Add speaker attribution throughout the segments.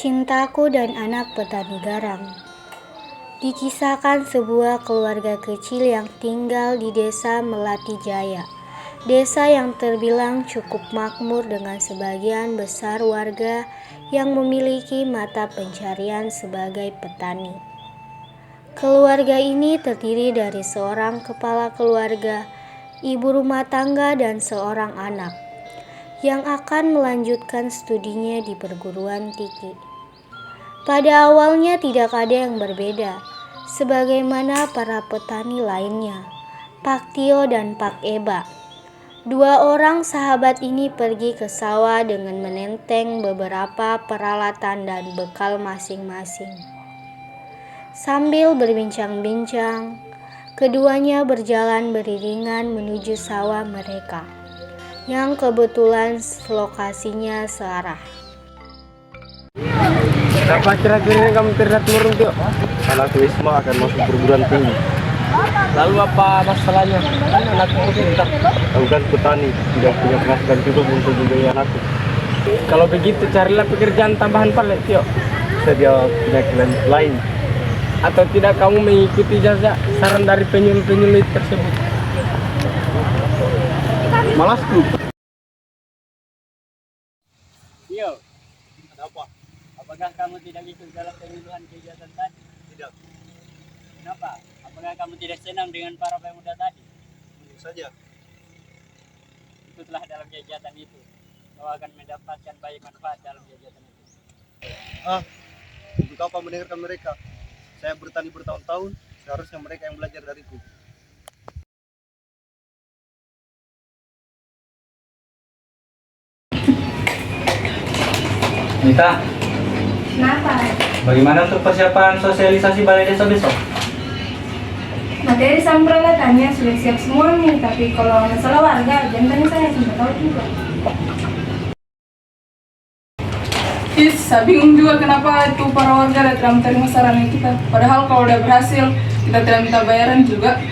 Speaker 1: Cintaku dan Anak Petani Garam. Dikisahkan sebuah keluarga kecil yang tinggal di desa Melati Jaya. Desa yang terbilang cukup makmur dengan sebagian besar warga yang memiliki mata pencarian sebagai petani. Keluarga ini terdiri dari seorang kepala keluarga, ibu rumah tangga, dan seorang anak yang akan melanjutkan studinya di perguruan tinggi. Pada awalnya tidak ada yang berbeda, sebagaimana para petani lainnya, Pak Tio dan Pak Eba. Dua orang sahabat ini pergi ke sawah dengan menenteng beberapa peralatan dan bekal masing-masing. Sambil berbincang-bincang, keduanya berjalan beriringan menuju sawah mereka, yang kebetulan lokasinya searah.
Speaker 2: Kenapa kira-kira kamu terlihat murung, Tio? Anakku Isma akan masuk perguruan tinggi. Lalu apa masalahnya? Kan anakku pintar. Aku kan petani, tidak punya penghasilan cukup untuk membiayai anakku. Kalau begitu carilah pekerjaan tambahan palet, Tio. Saya punya pilihan lain. Atau tidak kamu mengikuti saja saran dari penyuluh-penyuluh tersebut? Malasku.
Speaker 3: Tio, ada apa? Apakah kamu tidak ikut dalam penyuluhan kegiatan tadi?
Speaker 2: Tidak.
Speaker 3: Kenapa? Apakah kamu tidak senang dengan para pemuda tadi?
Speaker 2: Tentu saja.
Speaker 3: Ikutlah dalam kegiatan itu. Kau akan mendapatkan banyak manfaat dalam kegiatan itu.
Speaker 2: Untuk apa mendengarkan mereka? Saya bertani bertahun-tahun, seharusnya mereka yang belajar dariku.
Speaker 4: Nita,
Speaker 5: Kenapa?
Speaker 4: bagaimana untuk persiapan sosialisasi balai desa besok?
Speaker 5: Materi sama peralatannya sudah siap semua nih, tapi kalau masalah warga, jangan tanya saya, tidak tahu juga.
Speaker 6: Saya bingung juga kenapa itu para warga datang menerima saran kita. Padahal kalau udah berhasil, kita tidak minta bayaran juga.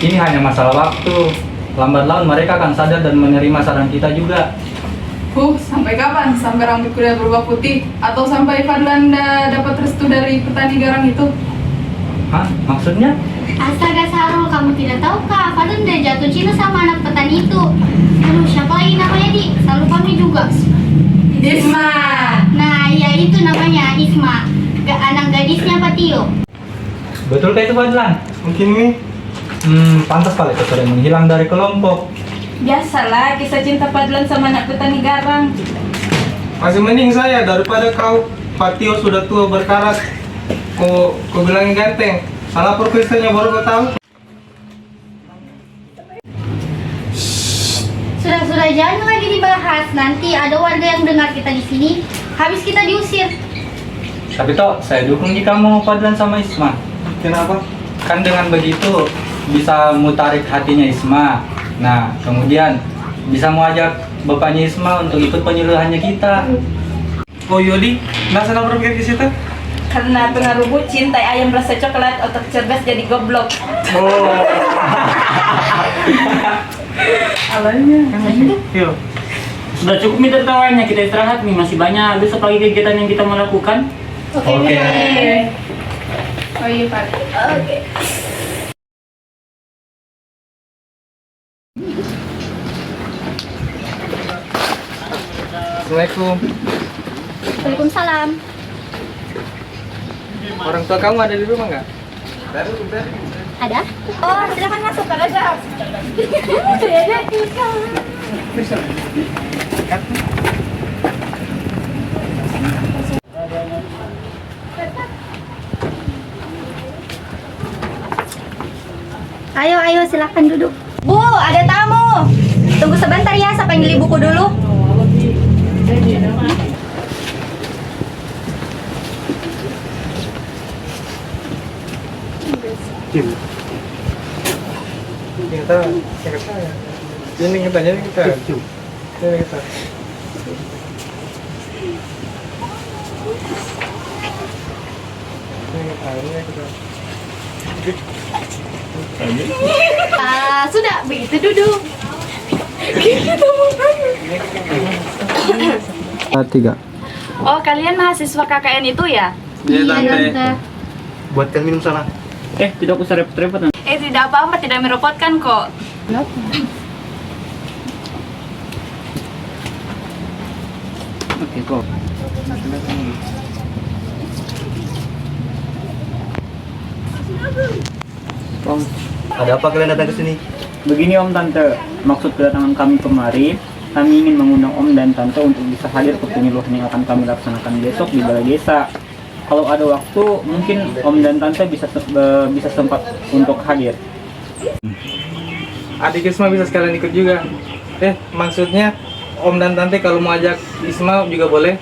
Speaker 4: Ini hanya masalah waktu. Lambat laun mereka akan sadar dan menerima saran kita juga.
Speaker 6: Sampai kapan? Sampai rambutku udah berubah putih? Atau sampai Fadlanda dapat restu dari petani garam itu?
Speaker 4: Hah? Maksudnya?
Speaker 1: Astaga Sarul, kamu tidak tahu kah? Fadlan udah jatuh cinta sama anak petani itu. Aduh, siapa lagi namanya di? Selalu kami juga.
Speaker 6: Isma!
Speaker 1: Nah, ya itu namanya Isma. Anak gadisnya Pak Tio.
Speaker 4: Betul kayak itu Fadlan?
Speaker 2: Mungkin ini.
Speaker 4: Pantas kali kau sering menghilang dari kelompok.
Speaker 5: Biasalah kisah cinta Fadlan sama anak petani garam.
Speaker 2: Masih mending saya daripada kau. Pak Tio sudah tua berkarat. Kau bilangin ganteng. Salah profesinya baru kau tahu.
Speaker 1: Sudah jangan lagi dibahas. Nanti ada warga yang dengar kita di sini. Habis kita diusir.
Speaker 4: Tapi toh, saya dukung jika mau Fadlan sama Isma.
Speaker 2: Kenapa?
Speaker 4: Kan dengan begitu bisa mutarik hatinya Isma. Nah, kemudian bisa mau ajak bapaknya Isma untuk ikut penyuluhannya kita.
Speaker 2: Oh Yodi, nggak salah berpikir ke situ?
Speaker 5: Karena pengaruh bucin, tai ayam rasa coklat, otak cerdas jadi goblok.
Speaker 2: Oh.
Speaker 6: Alanya.
Speaker 2: Yo.
Speaker 3: Sudah cukup nih tertawanya, kita istirahat nih. Masih banyak besok lagi kegiatan yang kita mau lakukan.
Speaker 4: Oke.
Speaker 6: Oh iya Pak.
Speaker 5: Oke.
Speaker 2: Assalamualaikum.
Speaker 1: Waalaikumsalam.
Speaker 2: Orang tua kamu ada di rumah nggak?
Speaker 1: Ada? Oh, silakan masuk, Kak Raja. Ayo, silakan duduk. Bu, ada tamu. Tunggu sebentar ya, saya panggil ibuku dulu.
Speaker 2: Ini kita. Ini kita.
Speaker 1: Sudah, begitu duduk.
Speaker 2: 3.
Speaker 7: Oh, kalian mahasiswa KKN itu ya?
Speaker 2: Iya tante. Buatkan minum sana.
Speaker 3: Tidak usah repot-repot.
Speaker 7: Tidak apa-apa, tidak merepotkan kok.
Speaker 3: Oke kok. Om,
Speaker 2: Ada apa kalian datang ke sini?
Speaker 3: begini Om Tante, maksud kedatangan kami kemari, kami ingin mengundang Om dan Tante untuk bisa hadir ke penyuluhan yang akan kami laksanakan besok di balai desa. Kalau ada waktu, mungkin Om dan Tante bisa sempat untuk hadir.
Speaker 4: Adik Isma bisa sekalian ikut juga. Maksudnya Om dan Tante kalau mau ajak Isma juga boleh.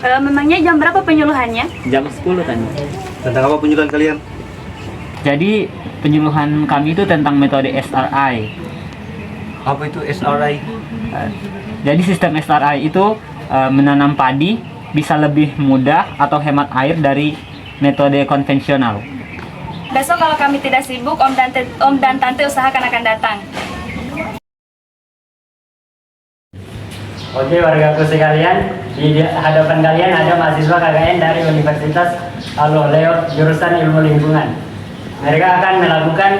Speaker 7: Memangnya jam berapa penyuluhannya?
Speaker 3: Jam 10 Tante.
Speaker 2: Tentang apa penyuluhan kalian?
Speaker 3: Jadi penyuluhan kami itu tentang metode SRI.
Speaker 2: Apa itu SRI?
Speaker 3: Jadi sistem SRI itu menanam padi bisa lebih mudah atau hemat air dari metode konvensional.
Speaker 7: Besok kalau kami tidak sibuk, Om dan Tante usahakan akan datang.
Speaker 8: Oke wargaku sekalian, di hadapan kalian ada mahasiswa KKN dari Universitas Al-Leo jurusan Ilmu Lingkungan. Mereka akan melakukan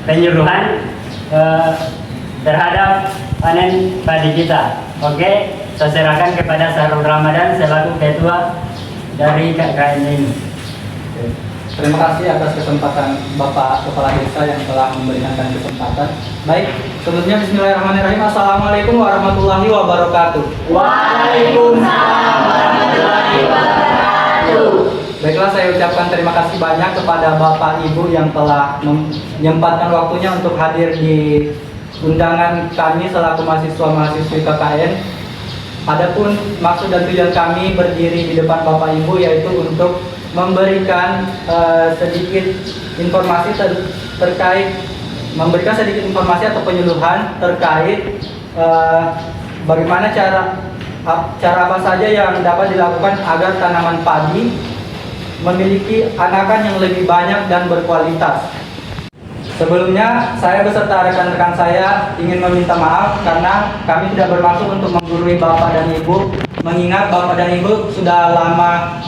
Speaker 8: penyuluhan terhadap panen padi kita. Oke, saya serahkan kepada Sahrul Ramadan selaku ketua dari KKN ini.
Speaker 4: Terima kasih atas kesempatan Bapak Kepala Desa yang telah memberikan kesempatan. Baik, sebelumnya Bismillahirrahmanirrahim. Assalamualaikum warahmatullahi wabarakatuh.
Speaker 8: Waalaikumsalam warahmatullahi wabarakatuh.
Speaker 4: Baiklah, saya ucapkan terima kasih banyak kepada Bapak Ibu yang telah menyempatkan waktunya untuk hadir di undangan kami selaku mahasiswa-mahasiswi KKN. Adapun maksud dan tujuan kami berdiri di depan Bapak Ibu yaitu untuk memberikan sedikit informasi atau penyuluhan terkait bagaimana cara apa saja yang dapat dilakukan agar tanaman padi memiliki anakan yang lebih banyak dan berkualitas. Sebelumnya, saya beserta rekan-rekan saya ingin meminta maaf karena kami tidak bermaksud untuk menggurui Bapak dan Ibu, mengingat Bapak dan Ibu sudah lama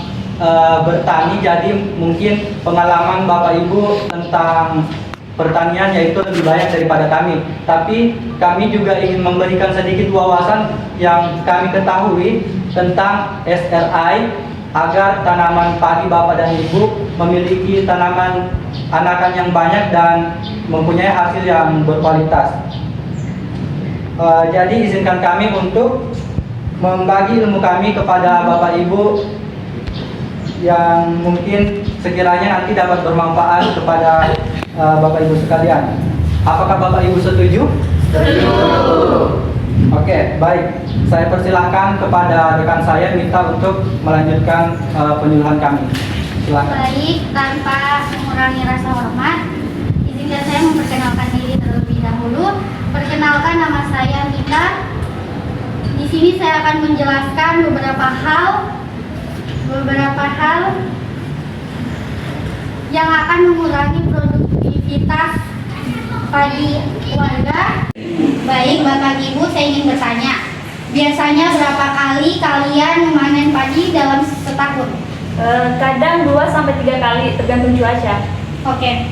Speaker 4: bertani, jadi mungkin pengalaman Bapak Ibu tentang pertanian yaitu lebih banyak daripada kami. Tapi kami juga ingin memberikan sedikit wawasan yang kami ketahui tentang SRI agar tanaman padi Bapak dan Ibu memiliki tanaman anakan yang banyak dan mempunyai hasil yang berkualitas. Jadi izinkan kami untuk membagi ilmu kami kepada Bapak Ibu yang mungkin sekiranya nanti dapat bermanfaat kepada Bapak Ibu sekalian. Apakah Bapak Ibu setuju? Setuju. Oke, baik. Saya persilahkan kepada rekan saya Mita untuk melanjutkan penyuluhan kami. Silakan.
Speaker 9: Baik, tanpa mengurangi rasa hormat, izinkan saya memperkenalkan diri terlebih dahulu. Perkenalkan, nama saya Mita. Di sini saya akan menjelaskan beberapa hal yang akan mengurangi produktivitas padi warga. Baik, Bapak Ibu, saya ingin bertanya, biasanya berapa kali kalian memanen padi dalam setahun?
Speaker 7: Kadang 2-3 kali, tergantung cuaca.
Speaker 9: Oke.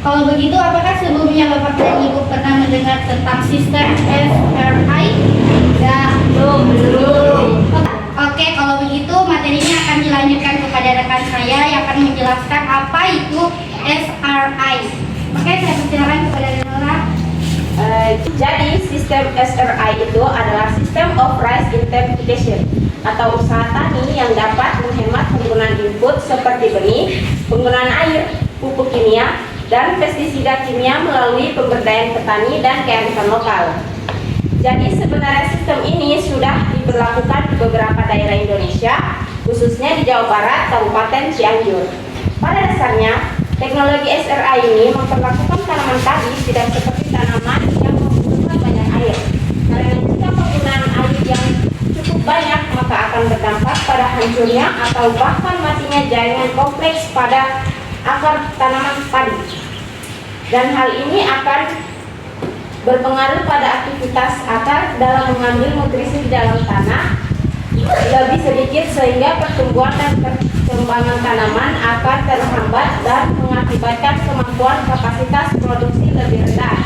Speaker 9: Kalau begitu, apakah sebelumnya Bapak dan Ibu pernah mendengar tentang sistem SRI? Belum. Oke, kalau begitu materinya akan dilanjutkan kepada rekan saya yang akan menjelaskan apa itu SRI. Oke, saya persilakan kepada Denora.
Speaker 10: Jadi sistem SRI itu adalah System of Rice Intensification atau usaha tani yang dapat menghemat penggunaan input seperti benih, penggunaan air, pupuk kimia, dan pestisida kimia melalui pemberdayaan petani dan kearifan lokal. Jadi sebenarnya sistem ini sudah diberlakukan di beberapa daerah Indonesia, khususnya di Jawa Barat, Kabupaten Cianjur. Pada dasarnya, teknologi SRI ini memperlakukan tanaman padi tidak seperti tanaman yang membutuhkan banyak air. Karena jika penggunaan air yang cukup banyak, maka akan berdampak pada hancurnya atau bahkan matinya jaringan kompleks pada akar tanaman padi. Dan hal ini akan berpengaruh pada aktivitas akar dalam mengambil nutrisi di dalam tanah lebih sedikit sehingga pertumbuhan dan perkembangan tanaman akan terhambat dan mengakibatkan kemampuan kapasitas produksi lebih rendah.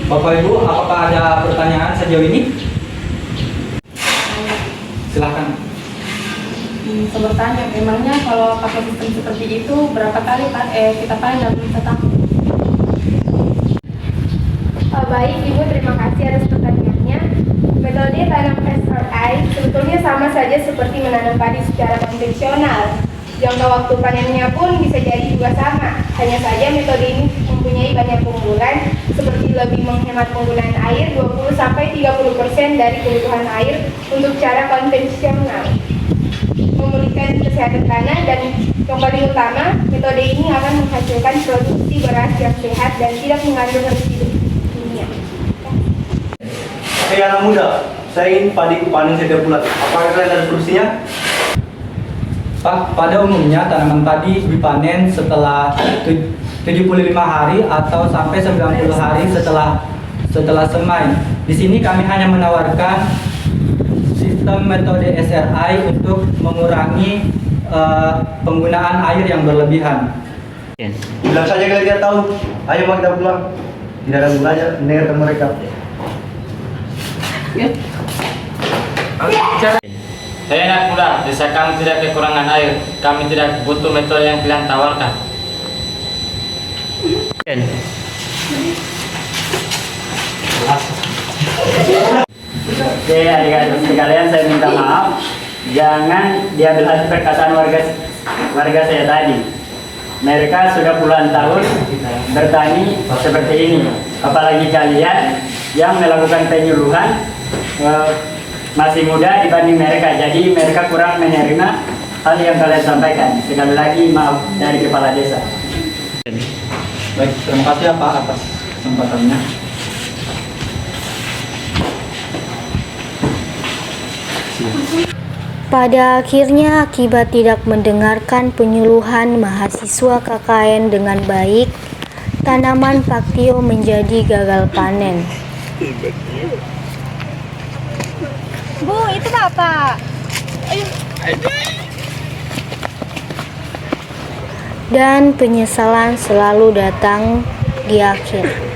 Speaker 4: Bapak Ibu, apakah ada pertanyaan sejauh ini? Silahkan.
Speaker 6: Saya bertanya, memangnya kalau pakai sistem seperti itu berapa kali kita panen dalam setahun?
Speaker 5: Baik Ibu, terima kasih atas pertanyaannya. Metode tanam SRI sebetulnya sama saja seperti menanam padi secara konvensional. Jangka waktu panennya pun bisa jadi juga sama. Hanya saja metode ini mempunyai banyak keunggulan seperti lebih menghemat penggunaan air 20-30% dari kebutuhan air untuk cara konvensional. Memulihkan kesehatan tanah dan yang paling utama, metode ini akan menghasilkan produksi beras yang sehat dan tidak mengandung residu kimia.
Speaker 4: Hei anak muda, saya ingin padi panen setiap bulan. Apakah kalian ada solusinya? Pak, pada umumnya tanaman padi dipanen setelah 75 hari atau sampai 90 hari setelah semai. Di sini kami hanya menawarkan sistem metode SRI untuk mengurangi penggunaan air yang berlebihan.
Speaker 2: Bilang saja kalian tidak tahu. Ayo mau kita pulang. Tidak ada gunanya mendengarkan mereka.
Speaker 8: Hei anak muda, desa kami tidak kekurangan air. Kami tidak butuh metode yang kalian tawarkan. Oke, adik-adik sekalian, saya minta maaf. Jangan diambil hati perkataan warga saya tadi. Mereka sudah puluhan tahun bertani seperti ini. Apalagi kalian yang melakukan penyuluhan masih muda dibanding mereka. Jadi mereka kurang menerima hal yang kalian sampaikan. Sekali lagi maaf dari kepala desa.
Speaker 4: Baik, terima kasih ya Pak atas kesempatannya.
Speaker 1: Pada akhirnya, akibat tidak mendengarkan penyuluhan mahasiswa KKN dengan baik, tanaman paktio menjadi gagal panen.
Speaker 9: Bu, itu Bapak.
Speaker 1: Dan penyesalan selalu datang di akhir.